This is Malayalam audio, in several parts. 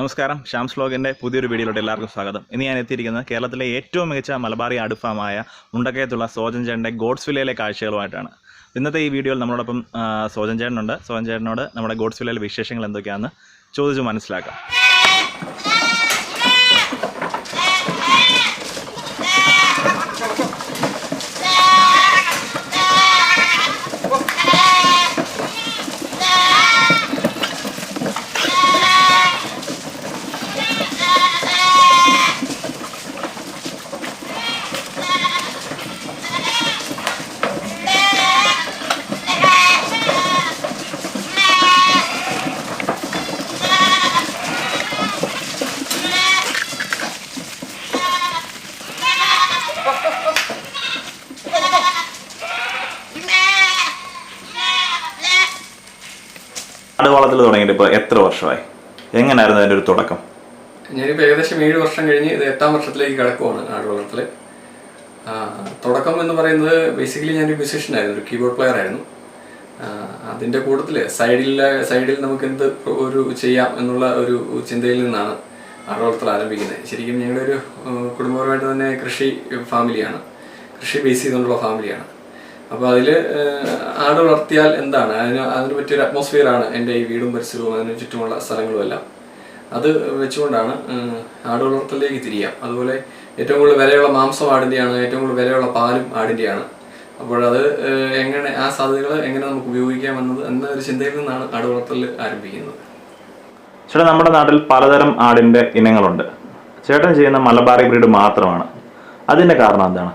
നമസ്കാരം, ഷാംസ് വ്ലോഗിൻ്റെ പുതിയൊരു വീഡിയോയിലോട്ട് എല്ലാവർക്കും സ്വാഗതം. ഇന്ന് ഞാൻ എത്തിയിരിക്കുന്നത് കേരളത്തിലെ ഏറ്റവും മികച്ച മലബാറി ആട് ഫാമായ മുണ്ടക്കയത്തുള്ള സോജൻ ചേട്ടൻ്റെ ഗോഡ്സ് വില്ലയിലെ കാഴ്ചകളുമായിട്ടാണ്. ഇന്നത്തെ ഈ വീഡിയോയിൽ നമ്മളോടൊപ്പം സോജൻ ചേട്ടനുണ്ട്. സോജൻ ചേട്ടനോട് നമ്മുടെ ഗോഡ്സ് വില്ലയിലെ വിശേഷങ്ങൾ എന്തൊക്കെയാണെന്ന് ചോദിച്ച് മനസ്സിലാക്കാം. ആടുവളത്തിൽ തുടങ്ങിയിട്ട് ഇപ്പോൾ എത്ര വർഷമായി? എങ്ങനെയായിരുന്നു അതിൻ്റെ ഒരു തുടക്കം? ഞാനിപ്പോൾ ഏകദേശം 7 വർഷം കഴിഞ്ഞ് ഇത് 8ാം വർഷത്തിലേക്ക് കിടക്കുവാണ് ആടുവളർത്തൽ. തുടക്കം എന്ന് പറയുന്നത് ബേസിക്കലി ഞാനൊരു മ്യൂസീഷ്യനായിരുന്നു, ഒരു കീബോർഡ് പ്ലെയർ ആയിരുന്നു. അതിൻ്റെ കൂട്ടത്തിൽ സൈഡിൽ നമുക്ക് എന്ത് ഒരു ചെയ്യാം എന്നുള്ള ഒരു ചിന്തയിൽ നിന്നാണ് ആടുവളർത്തൽ ആരംഭിക്കുന്നത്. ശരിക്കും ഞങ്ങളുടെ ഒരു കുടുംബപരമായിട്ട് തന്നെ കൃഷി ഫാമിലിയാണ്, കൃഷി ബേസ് ചെയ്തുകൊണ്ടുള്ള ഫാമിലിയാണ്. അപ്പോൾ അതിൽ ആട് വളർത്തിയാൽ എന്താണ്, അതിന് പറ്റിയൊരു അറ്റ്മോസ്ഫിയറാണ് എൻ്റെ ഈ വീടും പരിസരവും അതിന് ചുറ്റുമുള്ള സ്ഥലങ്ങളും എല്ലാം. അത് വെച്ചുകൊണ്ടാണ് ആട് വളർത്തലിലേക്ക് തിരിയാം. അതുപോലെ ഏറ്റവും കൂടുതൽ വിലയുള്ള മാംസം ആടിൻ്റെയാണ്, ഏറ്റവും കൂടുതൽ വിലയുള്ള പാലും ആടിൻ്റെയാണ്. അപ്പോഴത് എങ്ങനെ ആ സാധ്യതകൾ എങ്ങനെ നമുക്ക് ഉപയോഗിക്കാം എന്ന ഒരു ചിന്തയിൽ നിന്നാണ് ആട് വളർത്തൽ ആരംഭിക്കുന്നത്. ചേട്ടാ, നമ്മുടെ നാട്ടിൽ പലതരം ആടിൻ്റെ ഇനങ്ങളുണ്ട്. ചേട്ടൻ ചെയ്യുന്ന മലബാറി ബ്രീഡ് മാത്രമാണ്. അതിൻ്റെ കാരണം എന്താണ്?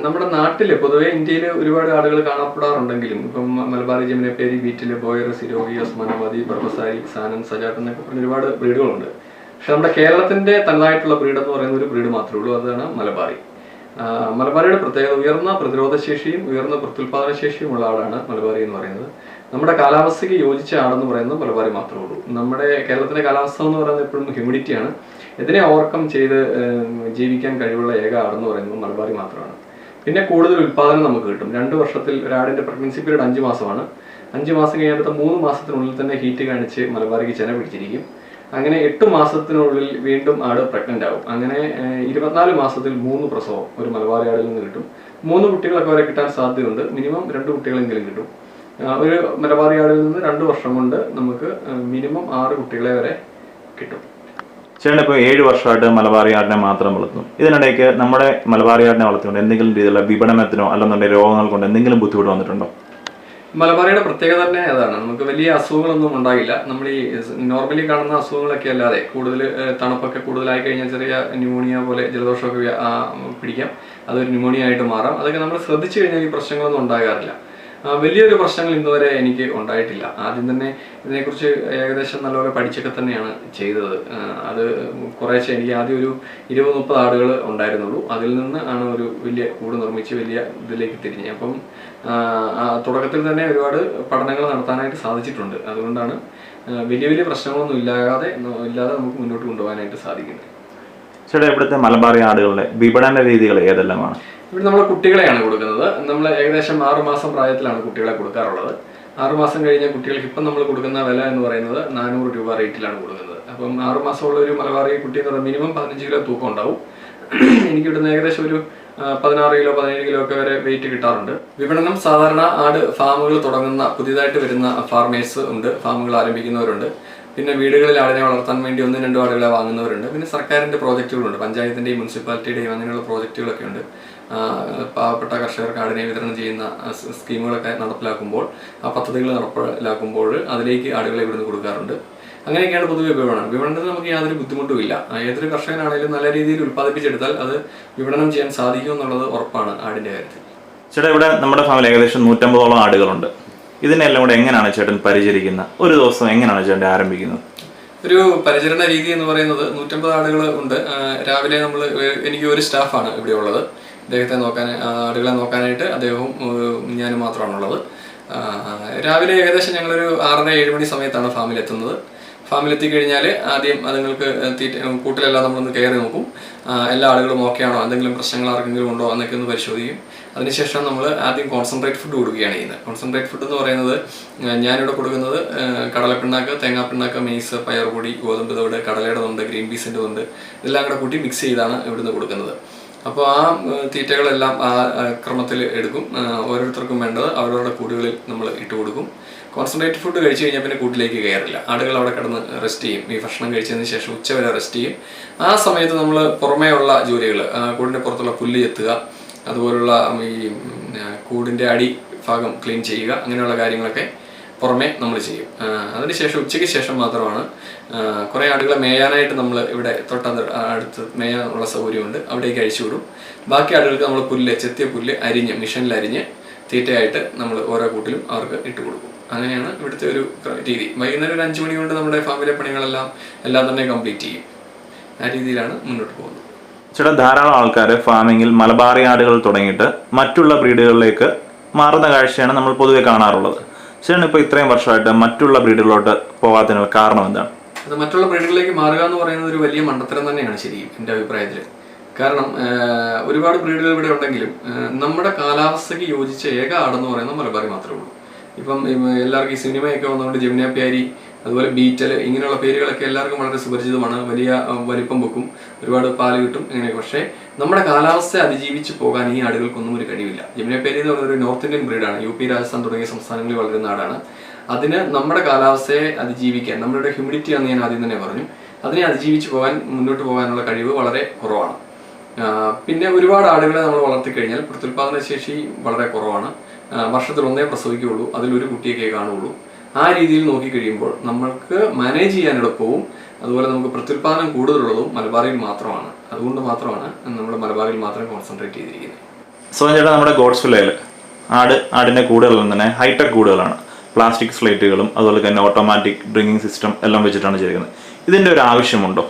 നമ്മുടെ നാട്ടിൽ പൊതുവെ ഇന്ത്യയിൽ ഒരുപാട് ആടുകൾ കാണപ്പെടാറുണ്ടെങ്കിലും ഇപ്പം മലബാറി ജമുനപ്പേരി, ബീറ്റിൽ, ബോയർ, സിരോഹി, ഒസ്മാനാബാദി, ബർബസാരി, സാനൻ, സജാട്ട് എന്നൊക്കെ പറഞ്ഞ ഒരുപാട് ബ്രീഡുകളുണ്ട്. പക്ഷെ നമ്മുടെ കേരളത്തിന്റെ തനതായിട്ടുള്ള ബ്രീഡ് എന്ന് പറയുന്ന ഒരു ബ്രീഡ് മാത്രമേ ഉള്ളൂ, അതാണ് മലബാറി. മലബാറിയുടെ പ്രത്യേകത ഉയർന്ന പ്രതിരോധശേഷിയും ഉയർന്ന പ്രത്യുൽപാദന ശേഷിയും ഉള്ള ആടാണ് മലബാറി എന്ന് പറയുന്നത്. നമ്മുടെ കാലാവസ്ഥയ്ക്ക് യോജിച്ച ആടെന്ന് പറയുന്നത് മലബാറി മാത്രമേ ഉള്ളൂ. നമ്മുടെ കേരളത്തിന്റെ കാലാവസ്ഥ എന്ന് പറയുന്നത് എപ്പോഴും ഹ്യൂമിഡിറ്റിയാണ്. ഇതിനെ ഓവർകം ചെയ്ത് ജീവിക്കാൻ കഴിവുള്ള ഏക ആടെന്ന് പറയുന്നത് മലബാറി മാത്രമാണ്. പിന്നെ കൂടുതൽ ഉൽപ്പാദനം നമുക്ക് കിട്ടും. 2 വർഷത്തിൽ ഒരാടിന്റെ പ്രഗ്നൻസി പീരീഡ് 5 മാസമാണ്. 5 മാസം കഴിഞ്ഞിട്ട് 3 മാസത്തിനുള്ളിൽ തന്നെ ഹീറ്റ് കാണിച്ച് മലബാറിക്ക് ചെന പിടിച്ചിരിക്കും. അങ്ങനെ 8 മാസത്തിനുള്ളിൽ വീണ്ടും ആട് പ്രഗ്നന്റ് ആവും. അങ്ങനെ 24 മാസത്തിൽ 3 പ്രസവം ഒരു മലബാറി ആടിൽ നിന്ന് കിട്ടും. 3 കുട്ടികളൊക്കെ വരെ കിട്ടാൻ സാധ്യതയുണ്ട്. മിനിമം 2 കുട്ടികളെങ്കിലും കിട്ടും. ഒരു മലബാറി ആടിൽ നിന്ന് 2 വർഷം കൊണ്ട് നമുക്ക് മിനിമം 6 കുട്ടികളെ വരെ കിട്ടും. ചേട്ടൻ ഇപ്പോൾ 7 വർഷമായിട്ട് മലബാറി ആടിനെ മാത്രം വളർത്തും. ഇതിനിടയ്ക്ക് നമ്മുടെ മലബാറി ആടിനെ വളർത്തിക്കൊണ്ട് എന്തെങ്കിലും രീതിയിലുള്ള വിപണനത്തിനോ അല്ലെന്നുണ്ടെങ്കിൽ രോഗങ്ങൾ കൊണ്ട് എന്തെങ്കിലും ബുദ്ധിമുട്ട് വന്നിട്ടുണ്ടോ? മലബാറിയുടെ പ്രത്യേകത തന്നെ അതാണ്. നമുക്ക് വലിയ അസുഖങ്ങളൊന്നും ഉണ്ടാകില്ല. നമ്മൾ ഈ നോർമലി കാണുന്ന അസുഖങ്ങളൊക്കെ അല്ലാതെ കൂടുതൽ തണുപ്പൊക്കെ കൂടുതലായി കഴിഞ്ഞാൽ ചെറിയ ന്യൂമോണിയ പോലെ ജലദോഷമൊക്കെ പിടിക്കാം. അതൊരു ന്യൂമോണിയ ആയിട്ട് മാറാം. അതൊക്കെ നമ്മൾ ശ്രദ്ധിച്ചു കഴിഞ്ഞാൽ ഈ പ്രശ്നങ്ങളൊന്നും ഉണ്ടാകാറില്ല. വലിയൊരു പ്രശ്നങ്ങൾ ഇന്നുവരെ എനിക്ക് ഉണ്ടായിട്ടില്ല. ആദ്യം തന്നെ ഇതിനെക്കുറിച്ച് ഏകദേശം നല്ലപോലെ പഠിച്ചൊക്കെ തന്നെയാണ് ചെയ്തത്. അത് കുറേശ്ശെ എനിക്ക് ആദ്യം ഒരു 20-30 ആടുകൾ ഉണ്ടായിരുന്നുള്ളൂ. അതിൽ നിന്ന് ആണ് ഒരു വലിയ കൂട് നിർമ്മിച്ച് വലിയ ഇതിലേക്ക് തിരിഞ്ഞത്. അപ്പം തുടക്കത്തിൽ തന്നെ ഒരുപാട് പഠനങ്ങൾ നടത്താനായിട്ട് സാധിച്ചിട്ടുണ്ട്. അതുകൊണ്ടാണ് വലിയ പ്രശ്നങ്ങളൊന്നും ഇല്ലാതെ നമുക്ക് മുന്നോട്ട് കൊണ്ടുപോകാനായിട്ട് സാധിക്കുന്നത്. ചേട്ടാ, ഇവിടുത്തെ മലബാറി ആടുകളുടെ വിപണന രീതികൾ ഏതെല്ലാമാണ്? ഇവിടെ നമ്മൾ കുട്ടികളെയാണ് കൊടുക്കുന്നത്. നമ്മൾ ഏകദേശം 6 മാസം പ്രായത്തിലാണ് കുട്ടികളെ കൊടുക്കാറുള്ളത്. 6 മാസം കഴിഞ്ഞ കുട്ടികൾക്ക് ഇപ്പം നമ്മൾ കൊടുക്കുന്ന വില എന്ന് പറയുന്നത് 400 രൂപ റേറ്റിലാണ് കൊടുക്കുന്നത്. അപ്പം 6 മാസമുള്ള ഒരു മലബാറി കുട്ടി എന്ന് പറയുന്നത് മിനിമം 15 കിലോ തൂക്കം ഉണ്ടാവും. എനിക്ക് ഇവിടുന്ന് ഏകദേശം ഒരു 16 കിലോ 17 കിലോ ഒക്കെ വരെ വെയിറ്റ് കിട്ടാറുണ്ട്. വിപണനം സാധാരണ ആട് ഫാമുകൾ തുടങ്ങുന്ന പുതിയതായിട്ട് വരുന്ന ഫാർമേഴ്സ് ഉണ്ട്, ഫാമുകൾ ആരംഭിക്കുന്നവരുണ്ട്. പിന്നെ വീടുകളിൽ ആടിനെ വളർത്താൻ വേണ്ടി 1-2 ആടുകളെ വാങ്ങുന്നവരുണ്ട്. പിന്നെ സർക്കാരിൻ്റെ പ്രോജക്റ്റുകളുണ്ട്, പഞ്ചായത്തിൻ്റെയും മുനിസിപ്പാലിറ്റിയുടെയും അങ്ങനെയുള്ള പ്രോജക്റ്റുകളൊക്കെ ഉണ്ട്. പാവപ്പെട്ട കർഷകർക്ക് ആടിനെ വിതരണം ചെയ്യുന്ന സ്കീമുകളൊക്കെ നടപ്പിലാക്കുമ്പോൾ, ആ പദ്ധതികൾ നടപ്പിലാക്കുമ്പോൾ അതിലേക്ക് ആടുകളെ ഇവിടുന്ന് കൊടുക്കാറുണ്ട്. അങ്ങനെയൊക്കെയാണ് പൊതുവെ വിപണനത്തിൽ നമുക്ക് യാതൊരു ബുദ്ധിമുട്ടുമില്ല. ഏതൊരു കർഷകനാണെങ്കിലും നല്ല രീതിയിൽ ഉൽപ്പാദിപ്പിച്ചെടുത്താൽ അത് വിപണനം ചെയ്യാൻ സാധിക്കും എന്നുള്ളത് ഉറപ്പാണ് ആടിൻ്റെ കാര്യത്തിൽ. ചേട്ടാ, ഇവിടെ നമ്മുടെ ഫാമിലി ഏകദേശം 150ഓളം ആടുകളുണ്ട്. ഇതിനെല്ലാം കൂടെ എങ്ങനെയാണ് ചേട്ടൻ പരിചരിക്കുന്നത്? ഒരു ദിവസം എങ്ങനെയാണ് ചേട്ടൻ ആരംഭിക്കുന്നത്? ഒരു പരിചരണ രീതി എന്ന് പറയുന്നത് 150 ആടുകൾ ഉണ്ട്. രാവിലെ എനിക്ക് ഒരു സ്റ്റാഫാണ് ഇവിടെ ഉള്ളത്. ആടുകളെ നോക്കാനായിട്ട് അദ്ദേഹവും ഞാനും മാത്രമാണുള്ളത്. രാവിലെ ഏകദേശം ഞങ്ങളൊരു 6:30-7 മണി സമയത്താണ് ഫാമിലെത്തുന്നത്. ഫാമിലെത്തിക്കഴിഞ്ഞാൽ ആദ്യം അതുങ്ങൾക്ക് കൂട്ടിലെല്ലാം നമ്മളൊന്ന് കയറി നോക്കും. എല്ലാ ആളുകളും ഓക്കെയാണോ, എന്തെങ്കിലും പ്രശ്നങ്ങൾ ആർക്കെങ്കിലും ഉണ്ടോ എന്നൊക്കെ ഒന്ന് പരിശോധിക്കും. അതിനുശേഷം നമ്മൾ ആദ്യം കോൺസെൻട്രേറ്റ് ഫുഡ് കൊടുക്കുകയാണ് ചെയ്യുന്നത്. കോൺസെൻട്രേറ്റ് ഫുഡ് എന്ന് പറയുന്നത് ഞാനിവിടെ കൊടുക്കുന്നത് കടലപ്പിണ്ണാക്ക്, തേങ്ങാപ്പിണ്ണാക്ക്, മെയ്സ്, പയറുപൊടി, ഗോതമ്പ് തവിട്, കടലയുടെ തൊണ്ട്, ഗ്രീൻ പീസിൻ്റെ തൊണ്ട് ഇതെല്ലാം കൂടെ കൂട്ടി മിക്സ് ചെയ്താണ് ഇവിടുന്ന് കൊടുക്കുന്നത്. അപ്പോൾ ആ തീറ്റകളെല്ലാം ആ ക്രമത്തിൽ എടുക്കും. ഓരോരുത്തർക്കും വേണ്ടത് അവരവരുടെ കൂടുകളിൽ നമ്മൾ ഇട്ട് കൊടുക്കും. കോൺസെൻട്രേറ്റ് ഫുഡ് കഴിച്ചു കഴിഞ്ഞാൽ പിന്നെ കൂട്ടിലേക്ക് കയറില്ല. ആടുകൾ അവിടെ കിടന്ന് റെസ്റ്റ് ചെയ്യും. ഈ ഭക്ഷണം കഴിച്ചതിന് ശേഷം ഉച്ചവരെ റെസ്റ്റ് ചെയ്യും. ആ സമയത്ത് നമ്മൾ പുറമേ ഉള്ള ജോലികൾ, കൂടിൻ്റെ പുറത്തുള്ള പുല്ല് ചെത്തുക, അതുപോലുള്ള ഈ കൂടിൻ്റെ അടി ഭാഗം ക്ലീൻ ചെയ്യുക, അങ്ങനെയുള്ള കാര്യങ്ങളൊക്കെ പുറമേ നമ്മൾ ചെയ്യും. അതിനുശേഷം ഉച്ചയ്ക്ക് ശേഷം മാത്രമാണ് കുറേ ആടുകളെ മേയാനായിട്ട് നമ്മൾ ഇവിടെ അടുത്ത് മേയാനുള്ള സൗകര്യമുണ്ട്, അവിടേക്ക് അഴിച്ചു വിടും. ബാക്കി ആടുകൾക്ക് നമ്മൾ പുല്ല്, ചെത്തിയ പുല്ല് അരിഞ്ഞ് മെഷീനിൽ അരിഞ്ഞ് തീറ്റയായിട്ട് നമ്മൾ ഓരോ കൂട്ടിലും അവർക്ക് ഇട്ട് കൊടുക്കും. അങ്ങനെയാണ് ഇവിടുത്തെ ഒരു രീതി. വൈകുന്നേരം ഒരു 5 മണി കൊണ്ട് നമ്മുടെ ഫാമിലെ എല്ലാം തന്നെ കംപ്ലീറ്റ് ചെയ്യും. ആ രീതിയിലാണ് മുന്നോട്ട് പോകുന്നത്. ചേട്ടാ, ധാരാളം ആൾക്കാർ ഫാമിങ്ങിൽ മലബാറി ആടുകൾ തുടങ്ങിയിട്ട് മറ്റുള്ള ബ്രീഡുകളിലേക്ക് മാറുന്ന കാഴ്ചയാണ് നമ്മൾ പൊതുവെ കാണാറുള്ളത്. ചേട്ടൻ ഇപ്പോൾ ഇത്രയും വർഷമായിട്ട് മറ്റുള്ള ബ്രീഡുകളിലോട്ട് പോകാത്തതിനുള്ള കാരണം എന്താണ്? അത് മറ്റുള്ള ബ്രീഡുകളിലേക്ക് മാറുക എന്ന് പറയുന്നത് ഒരു വലിയ മണ്ടത്തരം തന്നെയാണ് ശരിക്കും എൻ്റെ അഭിപ്രായത്തിൽ. കാരണം ഒരുപാട് ബ്രീഡുകൾ ഇവിടെ ഉണ്ടെങ്കിലും നമ്മുടെ കാലാവസ്ഥയ്ക്ക് യോജിച്ച ഏക ആടെന്ന് പറയുന്നത് മലബാറി മാത്രമേ ഉള്ളൂ. ഇപ്പം എല്ലാവർക്കും ഈ സിനിമയൊക്കെ വന്നുകൊണ്ട് ജമുന പ്യാരി, അതുപോലെ ബീറ്റൽ, ഇങ്ങനെയുള്ള പേരുകളൊക്കെ എല്ലാവർക്കും വളരെ സുപരിചിതമാണ്. വലിയ വലിപ്പം വെക്കും, ഒരുപാട് പാല് കിട്ടും, ഇങ്ങനെയൊക്കെ. പക്ഷേ നമ്മുടെ കാലാവസ്ഥയെ അതിജീവിച്ച് പോകാൻ ഈ ആടുകൾക്കൊന്നും ഒരു കഴിവില്ല. ജമുന പ്യാരി എന്ന് പറയുന്ന ഒരു നോർത്ത് ഇന്ത്യൻ ബ്രീഡാണ്. UP, രാജസ്ഥാൻ തുടങ്ങിയ സംസ്ഥാനങ്ങളിൽ വളരുന്ന ആടാണ്. അതിന് നമ്മുടെ കാലാവസ്ഥയെ അതിജീവിക്കാൻ, നമ്മളുടെ ഹ്യൂമിഡിറ്റി ആണെന്ന് ഞാൻ ആദ്യം തന്നെ പറഞ്ഞു, അതിനെ അതിജീവിച്ച് പോകാൻ, മുന്നോട്ട് പോകാനുള്ള കഴിവ് വളരെ കുറവാണ്. പിന്നെ ഒരുപാട് ആടുകളെ നമ്മൾ വളർത്തിക്കഴിഞ്ഞാൽ പ്രത്യുൽപാദന ശേഷി വളരെ കുറവാണ്. വർഷത്തിൽ ഒന്നേ പ്രസവിക്കുകയുള്ളൂ, അതിലൊരു കുട്ടിയൊക്കെ കാണുകയുള്ളൂ. ആ രീതിയിൽ നോക്കിക്കഴിയുമ്പോൾ നമ്മൾക്ക് മാനേജ് ചെയ്യാൻ എളുപ്പവും അതുപോലെ നമുക്ക് പ്രത്യുൽപാദനം കൂടുതലുള്ളതും മലബാറിയിൽ മാത്രമാണ്. അതുകൊണ്ട് മാത്രമാണ് നമ്മൾ മലബാറിയിൽ മാത്രം കോൺസെൻട്രേറ്റ് ചെയ്തിരിക്കുന്നത്. ചേട്ടാ, നമ്മുടെ ഗോഡ്സ്വില്ലയിൽ ആടിൻ്റെ കൂടുകളെല്ലാം തന്നെ ഹൈടെക് കൂടുകളാണ്. പ്ലാസ്റ്റിക് സ്ലേറ്റുകളും അതുപോലെ തന്നെ ഓട്ടോമാറ്റിക് ഡ്രിങ്കിങ് സിസ്റ്റം എല്ലാം വെച്ചിട്ടാണ് ചെയ്തിരിക്കുന്നത്. ഇതിൻ്റെ ഒരു ആവശ്യമുണ്ടോ?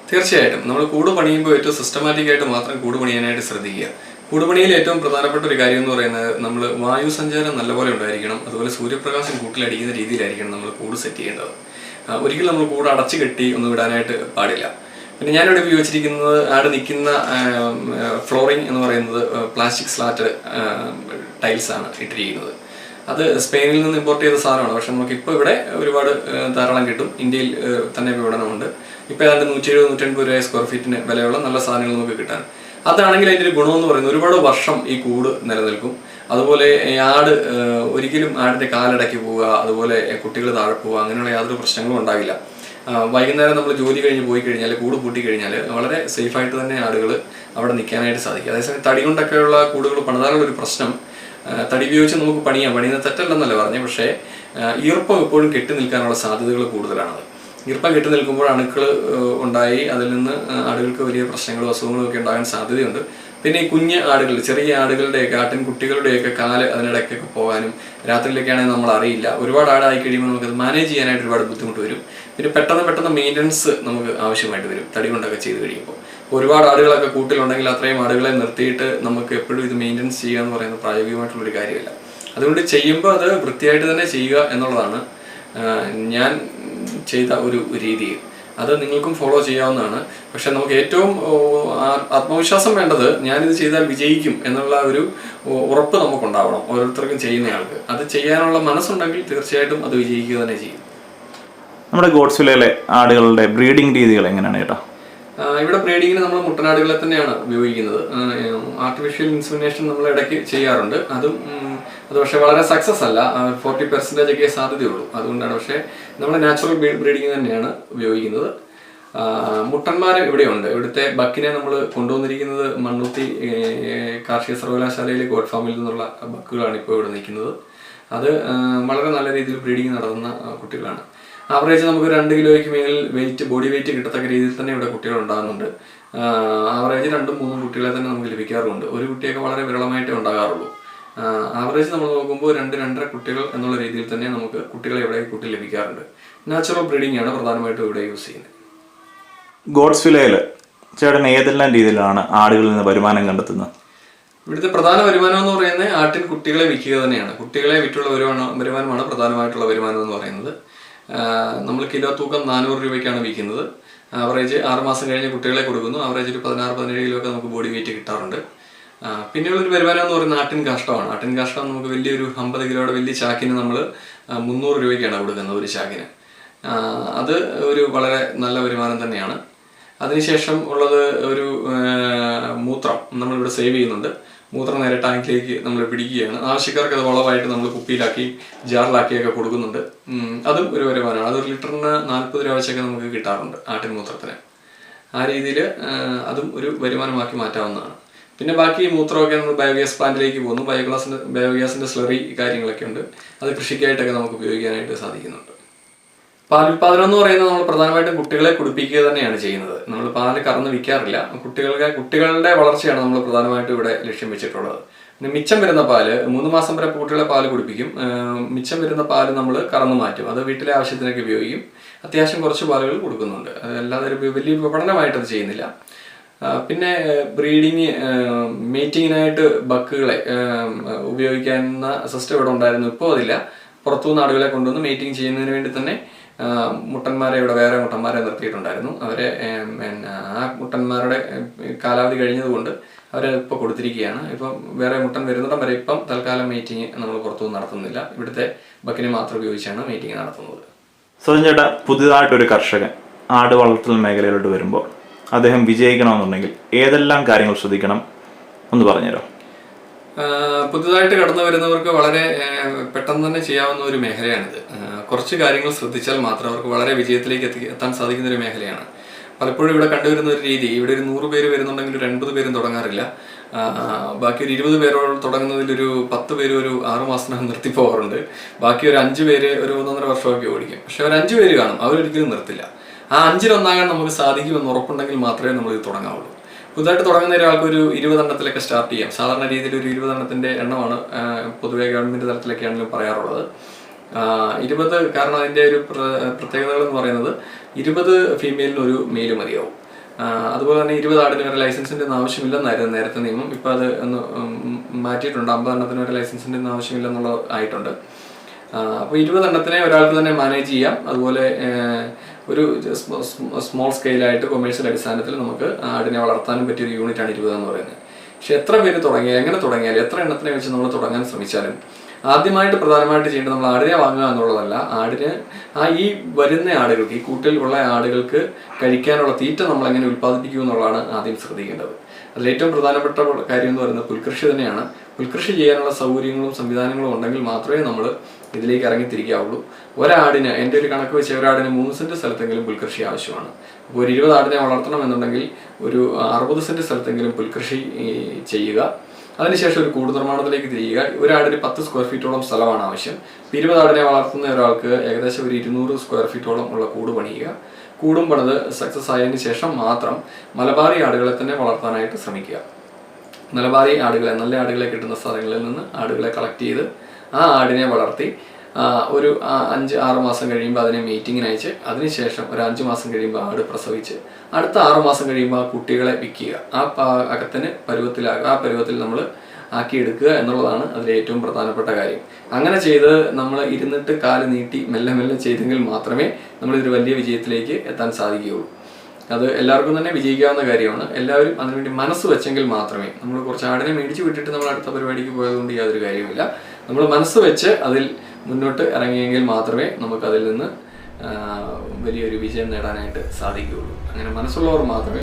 തീർച്ചയായിട്ടും നമ്മൾ കൂട് പണിയുമ്പോൾ ഏറ്റവും സിസ്റ്റമാറ്റിക് ആയിട്ട് മാത്രം കൂട് പണിയാനായിട്ട് ശ്രദ്ധിക്കുക. കൂടുപണിയിൽ ഏറ്റവും പ്രധാനപ്പെട്ട ഒരു കാര്യം എന്ന് പറയുന്നത് നമ്മൾ വായു സഞ്ചാരം നല്ലപോലെ ഉണ്ടായിരിക്കണം. അതുപോലെ സൂര്യപ്രകാശം കൂട്ടിലടിക്കുന്ന രീതിയിലായിരിക്കണം നമ്മൾ കൂട് സെറ്റ് ചെയ്യേണ്ടത്. ഒരിക്കലും നമ്മൾ കൂട് അടച്ചു കെട്ടി ഒന്നും വിടാനായിട്ട് പാടില്ല. പിന്നെ ഞാനിവിടെ ഉപയോഗിച്ചിരിക്കുന്നത് ആട് നിൽക്കുന്ന ഫ്ലോറിംഗ് എന്ന് പറയുന്നത് പ്ലാസ്റ്റിക് സ്ലാറ്റ് ടൈൽസാണ് ഇട്ടിരിക്കുന്നത്. അത് സ്പെയിനിൽ നിന്ന് ഇമ്പോർട്ട് ചെയ്ത സാധനമാണ്. പക്ഷെ നമുക്കിപ്പോൾ ഇവിടെ ഒരുപാട് ധാരാളം കിട്ടും. ഇന്ത്യയിൽ തന്നെ വിപണനമുണ്ട്. ഇപ്പോൾ ഏതാണ്ട് 170-180 രൂപ സ്ക്വയർ ഫീറ്റിന് വിലയുള്ള നല്ല സാധനങ്ങൾ നമുക്ക് കിട്ടാൻ. അതാണെങ്കിൽ അതിൻ്റെ ഒരു ഗുണമെന്ന് പറയുന്നത് ഒരുപാട് വർഷം ഈ കൂട് നിലനിൽക്കും. അതുപോലെ ആട് ഒരിക്കലും ആടിൻ്റെ കാലടക്കി പോവുക, അതുപോലെ കുട്ടികൾ താഴെ പോവുക, അങ്ങനെയുള്ള യാതൊരു പ്രശ്നങ്ങളും ഉണ്ടാവില്ല. വൈകുന്നേരം നമ്മൾ ജോലി കഴിഞ്ഞ് പോയി കഴിഞ്ഞാൽ, കൂട് പൂട്ടിക്കഴിഞ്ഞാൽ വളരെ സേഫായിട്ട് തന്നെ ആടുകൾ അവിടെ നിൽക്കാനായിട്ട് സാധിക്കും. അതേസമയം തടി കൊണ്ടൊക്കെയുള്ള കൂടുകൾ പണിതാലുള്ള ഒരു പ്രശ്നം, തടി ഉപയോഗിച്ച് നമുക്ക് പണിയുന്നത് തെറ്റല്ലെന്നല്ല പറഞ്ഞത്. പക്ഷേ ഈർപ്പം എപ്പോഴും കെട്ടി നിൽക്കാനുള്ള സാധ്യതകൾ കൂടുതലാണത്. ഈർപ്പം കെട്ടി നിൽക്കുമ്പോൾ അണുക്കൾ ഉണ്ടായി അതിൽ നിന്ന് ആടുകൾക്ക് വലിയ പ്രശ്നങ്ങളും അസുഖങ്ങളും ഒക്കെ ഉണ്ടാകാൻ സാധ്യതയുണ്ട്. പിന്നെ ഈ കുഞ്ഞ് ആടുകൾ, ചെറിയ ആടുകളുടെയൊക്കെ, ആട്ടിൻ കുട്ടികളുടെയൊക്കെ കാല് അതിനിടയ്ക്കൊക്കെ പോകാനും, രാത്രിയിലൊക്കെയാണെങ്കിൽ നമ്മൾ അറിയില്ല. ഒരുപാട് ആടായി കഴിയുമ്പോൾ നമുക്കത് മാനേജ് ചെയ്യാനായിട്ട് ഒരുപാട് ബുദ്ധിമുട്ട് വരും. പിന്നെ പെട്ടെന്ന് മെയിൻ്റനൻസ് നമുക്ക് ആവശ്യമായിട്ട് വരും തടി കൊണ്ടൊക്കെ ചെയ്ത് കഴിയുമ്പോൾ. ഒരുപാട് ആടുകളൊക്കെ കൂട്ടിലുണ്ടെങ്കിൽ അത്രയും ആടുകളെ നിർത്തിയിട്ട് നമുക്ക് എപ്പോഴും ഇത് മെയിൻ്റനൻസ് ചെയ്യുക എന്ന് പറയുന്നത് പ്രായോഗികമായിട്ടുള്ളൊരു കാര്യമല്ല. അതുകൊണ്ട് ചെയ്യുമ്പോൾ അത് വൃത്തിയായിട്ട് തന്നെ ചെയ്യുക എന്നുള്ളതാണ് ഞാൻ ചെയ്ത ഒരു രീതി. അത് നിങ്ങൾക്കും ഫോളോ ചെയ്യാവുന്നതാണ്. പക്ഷെ നമുക്ക് ഏറ്റവും ആത്മവിശ്വാസം വേണ്ടത് ഞാനിത് ചെയ്താൽ വിജയിക്കും എന്നുള്ള ഒരു ഉറപ്പ് നമുക്കുണ്ടാവണം. ഓരോരുത്തർക്കും ചെയ്യുന്നയാൾക്ക് അത് ചെയ്യാനുള്ള മനസ്സുണ്ടെങ്കിൽ തീർച്ചയായിട്ടും അത് വിജയിക്കുക തന്നെ ചെയ്യും. നമ്മുടെ ഗോഡ്സ്വില്ലയിലെ ആടുകളുടെ ബ്രീഡിംഗ് രീതികൾ എങ്ങനെയാണ് ചേട്ടാ? ഇവിടെ ബ്രീഡിങ്ങിന് നമ്മൾ മുട്ടനാടുകളെ തന്നെയാണ് ഉപയോഗിക്കുന്നത്. ആർട്ടിഫിഷ്യൽ ഇൻസെമിനേഷൻ നമ്മൾ ഇടയ്ക്ക് ചെയ്യാറുണ്ട്. അത് പക്ഷേ വളരെ സക്സസ് അല്ല. 40% ഒക്കെ സാധ്യതയുള്ളൂ. അതുകൊണ്ടാണ്. പക്ഷേ നമ്മൾ നാച്ചുറൽ ബ്രീഡിങ് തന്നെയാണ് ഉപയോഗിക്കുന്നത്. മുട്ടന്മാർ ഇവിടെയുണ്ട്. ഇവിടുത്തെ ബക്കിനെ നമ്മൾ കൊണ്ടുവന്നിരിക്കുന്നത് മണ്ണുത്തി കാർഷിക സർവകലാശാലയിലെ ഗോഡ് ഫാമിൽ നിന്നുള്ള ബക്കുകളാണ് ഇപ്പോൾ ഇവിടെ നിൽക്കുന്നത്. അത് വളരെ നല്ല രീതിയിൽ ബ്രീഡിങ് നടത്തുന്ന കുട്ടികളാണ്. ആവറേജ് നമുക്ക് 2 കിലോയ്ക്ക് മേൽ ബോഡി വെയിറ്റ് കിട്ടത്തക്ക രീതിയിൽ തന്നെ ഇവിടെ കുട്ടികൾ ഉണ്ടാകുന്നുണ്ട്. ആവറേജ് 2-3 കുട്ടികളെ തന്നെ നമുക്ക് ലഭിക്കാറുണ്ട്. ഒരു കുട്ടിയൊക്കെ വളരെ വിരളമായിട്ടേ ഉണ്ടാകാറുള്ളൂ. ആവറേജ് നമ്മൾ നോക്കുമ്പോൾ 2-2.5 കുട്ടികൾ എന്നുള്ള രീതിയിൽ തന്നെ നമുക്ക് കുട്ടികളെ ഇവിടെ കൂട്ടി ലഭിക്കാറുണ്ട്. നാച്ചുറൽ ബ്രീഡിംഗ് ആണ് പ്രധാനമായിട്ടും ഇവിടെ യൂസ് ചെയ്യുന്നത്. ഗോഡ്സ്വില്ലയിൽ ചേട്ടൻ ഏതെല്ലാം രീതിയിലാണ് ആടുകളിൽ നിന്ന് വരുമാനം കണ്ടെത്തുന്നത്? ഇവിടുത്തെ പ്രധാന വരുമാനം എന്ന് പറയുന്നത് ആട്ടിൻ കുട്ടികളെ വിൽക്കുക തന്നെയാണ്. കുട്ടികളെ വിറ്റുള്ള വരുമാനമാണ് പ്രധാനമായിട്ടുള്ള വരുമാനം എന്ന് പറയുന്നത്. നമ്മൾ കിലോ തൂക്കം 400 രൂപയ്ക്കാണ് വിൽക്കുന്നത്. ആവറേജ് 6 മാസം കഴിഞ്ഞ് കുട്ടികളെ കൊടുക്കുന്നു. ആവറേജ് ഒരു 16-17 കിലോ ഒക്കെ നമുക്ക് ബോഡി വെയിറ്റ് കിട്ടാറുണ്ട്. പിന്നെയുള്ളൊരു വരുമാനം എന്ന് പറയുന്നത് ആട്ടിൻ കാഷ്ടമാണ്. ആട്ടിൻ കാഷ്ടം നമുക്ക് വലിയൊരു 50 കിലോയുടെ വലിയ ചാക്കിന് നമ്മൾ 300 രൂപയ്ക്കാണ് കൊടുക്കുന്നത് ഒരു ചാക്കിന്. അത് ഒരു വളരെ നല്ല വരുമാനം തന്നെയാണ്. അതിനുശേഷം ഉള്ളത് ഒരു മൂത്രം നമ്മളിവിടെ സേവ് ചെയ്യുന്നുണ്ട്. മൂത്രം നേരെ ടാങ്കിലേക്ക് നമ്മൾ പിടിക്കുകയാണ്. ആവശ്യക്കാർക്ക് അത് വളമായിട്ട് നമ്മൾ കുപ്പിയിലാക്കി ജാറിലാക്കിയൊക്കെ കൊടുക്കുന്നുണ്ട്. അതും ഒരു വരുമാനമാണ്. അതൊരു ലിറ്ററിന് 40 രൂപ വെച്ചൊക്കെ നമുക്ക് കിട്ടാറുണ്ട് ആട്ടിൻ മൂത്രത്തിന്. ആ രീതിയിൽ അതും ഒരു വരുമാനമാക്കി മാറ്റാവുന്നതാണ്. പിന്നെ ബാക്കി മൂത്രമൊക്കെ നമ്മൾ ബയോഗ്യാസ് പ്ലാന്റിലേക്ക് പോകുന്നു. ബയോഗ്യാസിൻ്റെ സ്ലറി കാര്യങ്ങളൊക്കെ ഉണ്ട്. അത് കൃഷിക്കായിട്ടൊക്കെ നമുക്ക് ഉപയോഗിക്കാനായിട്ട് സാധിക്കുന്നുണ്ട്. പാലുൽപാദനം എന്ന് പറയുന്നത് നമ്മൾ പ്രധാനമായിട്ടും കുട്ടികളെ കുടിപ്പിക്കുക തന്നെയാണ് ചെയ്യുന്നത്. നമ്മൾ പാല് കറന്ന് വിൽക്കാറില്ല. കുട്ടികളുടെ വളർച്ചയാണ് നമ്മൾ പ്രധാനമായിട്ടും ഇവിടെ ലക്ഷ്യം വെച്ചിട്ടുള്ളത്. പിന്നെ മിച്ചം വരുന്ന പാല് 3 മാസം വരെ കുട്ടികളെ പാല് കുടിപ്പിക്കും. മിച്ചം വരുന്ന പാല് നമ്മൾ കറന്ന് മാറ്റും. അത് വീട്ടിലെ ആവശ്യത്തിനൊക്കെ ഉപയോഗിക്കും. അത്യാവശ്യം കുറച്ച് പാലുകൾ കൊടുക്കുന്നുണ്ട്. അല്ലാതെ വലിയ വിപണനമായിട്ട് അത് ചെയ്യുന്നില്ല. പിന്നെ ബ്രീഡിങ് മേറ്റിങ്ങിനായിട്ട് ബക്കുകളെ ഉപയോഗിക്കുന്ന സിസ്റ്റം ഇവിടെ ഉണ്ടായിരുന്നു. ഇപ്പോൾ അതില്ല. പുറത്തുനിന്ന് ആടുകളെ കൊണ്ടുവന്ന് മേറ്റിങ് ചെയ്യുന്നതിന് വേണ്ടി തന്നെ മുട്ടന്മാരെ ഇവിടെ വേറെ മുട്ടന്മാരെ നിർത്തിയിട്ടുണ്ടായിരുന്നു. അവരെ ആ മുട്ടന്മാരുടെ കാലാവധി കഴിഞ്ഞതുകൊണ്ട് അവരെ ഇപ്പോൾ കൊടുത്തിരിക്കുകയാണ്. ഇപ്പം വേറെ മുട്ടൻ വരുന്നിടം വരെ ഇപ്പം തൽക്കാലം മീറ്റിംഗ് നമ്മൾ പുറത്തുനിന്ന് നടത്തുന്നില്ല. ഇവിടുത്തെ ബക്കിനെ മാത്രം ഉപയോഗിച്ചാണ് മീറ്റിംഗ് നടത്തുന്നത്. സോജൻ ചേട്ടാ, പുതിയതായിട്ടൊരു കർഷകൻ ആട് വളർത്തൽ മേഖലയിലോട്ട് വരുമ്പോൾ അദ്ദേഹം വിജയിക്കണമെന്നുണ്ടെങ്കിൽ ഏതെല്ലാം കാര്യങ്ങൾ ശ്രദ്ധിക്കണം ഒന്ന് പറഞ്ഞുതരാം. പുതുതായിട്ട് കടന്നു വരുന്നവർക്ക് വളരെ പെട്ടെന്ന് തന്നെ ചെയ്യാവുന്ന ഒരു മേഖലയാണിത്. കുറച്ച് കാര്യങ്ങൾ ശ്രദ്ധിച്ചാൽ മാത്രം അവർക്ക് വളരെ വിജയത്തിലേക്ക് എത്താൻ സാധിക്കുന്ന ഒരു മേഖലയാണ്. പലപ്പോഴും ഇവിടെ കണ്ടുവരുന്ന ഒരു രീതി, ഇവിടെ ഒരു 100 പേര് വരുന്നുണ്ടെങ്കിൽ ഒരു 80 പേരും തുടങ്ങാറില്ല. ബാക്കി ഒരു 20 പേരോട് തുടങ്ങുന്നതിലൊരു 10 പേര് ഒരു 6 മാസത്തിനകം നിർത്തിപ്പോകാറുണ്ട്. ബാക്കി ഒരു 5 പേര് ഒരു 1.5 വർഷമൊക്കെ ഓടിക്കും. പക്ഷെ ഒരു 5 പേര് കാണും, അവരൊരിക്കലും നിർത്തില്ല. ആ 5-ൽ നമുക്ക് സാധിക്കുമെന്ന് ഉറപ്പുണ്ടെങ്കിൽ മാത്രമേ നമ്മൾ ഇത് തുടങ്ങാവുള്ളൂ. പുതുതായിട്ട് തുടങ്ങുന്ന ഒരാൾക്ക് ഒരു 20 എണ്ണത്തിലൊക്കെ സ്റ്റാർട്ട് ചെയ്യാം. സാധാരണ രീതിയിൽ ഒരു 20 എണ്ണത്തിൻ്റെ എണ്ണമാണ് പൊതുവെ ഗവൺമെൻറ് തലത്തിലൊക്കെ ആണെങ്കിലും പറയാറുള്ളത്. 20 കാരണം അതിൻ്റെ ഒരു പ്രത്യേകതകൾ എന്ന് പറയുന്നത് 20 ഫീമെയിലിന് ഒരു മെയില് മതിയാവും. അതുപോലെ തന്നെ 20 ആടിന് വരെ ലൈസൻസിൻ്റെ ഒന്നും ആവശ്യമില്ലെന്നായിരുന്നു നേരത്തെ നിയമം. ഇപ്പോൾ അത് ഒന്ന് മാറ്റിയിട്ടുണ്ട്. 50 എണ്ണത്തിന് വരെ ലൈസൻസിൻ്റെ ഒന്നും ആവശ്യമില്ലെന്നുള്ളത് ആയിട്ടുണ്ട്. അപ്പോൾ 20 എണ്ണത്തിനെ ഒരാൾക്ക് തന്നെ മാനേജ് ചെയ്യാം. അതുപോലെ ഒരു സ്മോൾ സ്കെയിലായിട്ട് കൊമേഴ്ഷ്യൽ അടിസ്ഥാനത്തിൽ നമുക്ക് ആടിനെ വളർത്താനും പറ്റിയൊരു യൂണിറ്റാണ് 20 എന്ന് പറയുന്നത്. പക്ഷെ എത്ര പേര് തുടങ്ങിയാൽ, എങ്ങനെ തുടങ്ങിയാലും, എത്ര എണ്ണത്തിനെ വെച്ച് നമ്മൾ തുടങ്ങാൻ ശ്രമിച്ചാലും ആദ്യമായിട്ട് പ്രധാനമായിട്ട് ചെയ്യേണ്ടത് നമ്മൾ ആടിനെ വാങ്ങുക എന്നുള്ളതല്ല. ആടിന് ഈ വരുന്ന ആടുകൾക്ക്, ഈ കൂട്ടിൽ ഉള്ള ആടുകൾക്ക് കഴിക്കാനുള്ള തീറ്റ നമ്മൾ എങ്ങനെ ഉൽപ്പാദിപ്പിക്കും എന്നുള്ളതാണ് ആദ്യം ശ്രദ്ധിക്കേണ്ടത്. അതിലേറ്റവും പ്രധാനപ്പെട്ട കാര്യം എന്ന് പറയുന്നത് പുൽകൃഷി തന്നെയാണ്. പുൽകൃഷി ചെയ്യാനുള്ള സൗകര്യങ്ങളും സംവിധാനങ്ങളും ഉണ്ടെങ്കിൽ മാത്രമേ നമ്മൾ ഇതിലേക്ക് ഇറങ്ങിത്തിരിക്കാവുള്ളൂ. ഒരാടിന്, എൻ്റെ ഒരു കണക്ക് വെച്ച് ഒരാടിന് 3 സെൻറ്റ് സ്ഥലത്തെങ്കിലും പുൽകൃഷി ആവശ്യമാണ്. അപ്പോൾ ഒരു 20 ആടിനെ വളർത്തണമെന്നുണ്ടെങ്കിൽ ഒരു 60 സെൻറ്റ് സ്ഥലത്തെങ്കിലും പുൽകൃഷി ചെയ്യുക. അതിനുശേഷം ഒരു കൂട് നിർമ്മാണത്തിലേക്ക് തിരിയുക. ഒരാടിന് 10 സ്ക്വയർ ഫീറ്റോളം സ്ഥലമാണ് ആവശ്യം. 20 ആടിനെ വളർത്തുന്ന ഒരാൾക്ക് ഏകദേശം ഒരു 200 സ്ക്വയർ ഫീറ്റോളം ഉള്ള കൂട് പണിയുക. കൂടും പണിത് സക്സസ് ആയതിനു ശേഷം മാത്രം മലബാറി ആടുകളെ തന്നെ വളർത്താനായിട്ട് ശ്രമിക്കുക. മലബാറി ആടുകളെ, നല്ല ആടുകളെ കിട്ടുന്ന സ്ഥലങ്ങളിൽ നിന്ന് ആടുകളെ കളക്ട് ചെയ്ത് ആ ആടിനെ വളർത്തി ഒരു 5-6 മാസം കഴിയുമ്പോൾ അതിനെ മീറ്റിങ്ങിന് അയച്ച് അതിനുശേഷം ഒരു 5 മാസം കഴിയുമ്പോൾ ആട് പ്രസവിച്ച് അടുത്ത 6 മാസം കഴിയുമ്പോൾ ആ കുട്ടികളെ വിൽക്കുക. അകത്തിന് പരുവത്തിലാകുക, ആ പരുവത്തിൽ നമ്മൾ ആക്കിയെടുക്കുക എന്നുള്ളതാണ് അതിലെ ഏറ്റവും പ്രധാനപ്പെട്ട കാര്യം. അങ്ങനെ ചെയ്ത് നമ്മൾ ഇരുന്നിട്ട് കാല് നീട്ടി മെല്ലെ മെല്ലെ ചെയ്തെങ്കിൽ മാത്രമേ നമ്മളിതൊരു വലിയ വിജയത്തിലേക്ക് എത്താൻ സാധിക്കുകയുള്ളൂ. അത് എല്ലാവർക്കും തന്നെ വിജയിക്കാവുന്ന കാര്യമാണ്. എല്ലാവരും അതിനുവേണ്ടി മനസ്സ് വെച്ചെങ്കിൽ മാത്രമേ, നമ്മൾ കുറച്ച് ആടിനെ മേടിച്ച് വിട്ടിട്ട് നമ്മൾ അടുത്ത പരിപാടിക്ക് പോയതുകൊണ്ട് യാതൊരു കാര്യവുമില്ല. നമ്മൾ മനസ്സ് വെച്ച് അതിൽ മുന്നോട്ട് ഇറങ്ങിയെങ്കിൽ മാത്രമേ നമുക്കതിൽ നിന്ന് വലിയൊരു വിജയം നേടാനായിട്ട് സാധിക്കുകയുള്ളൂ. അങ്ങനെ മനസ്സുള്ളവർ മാത്രമേ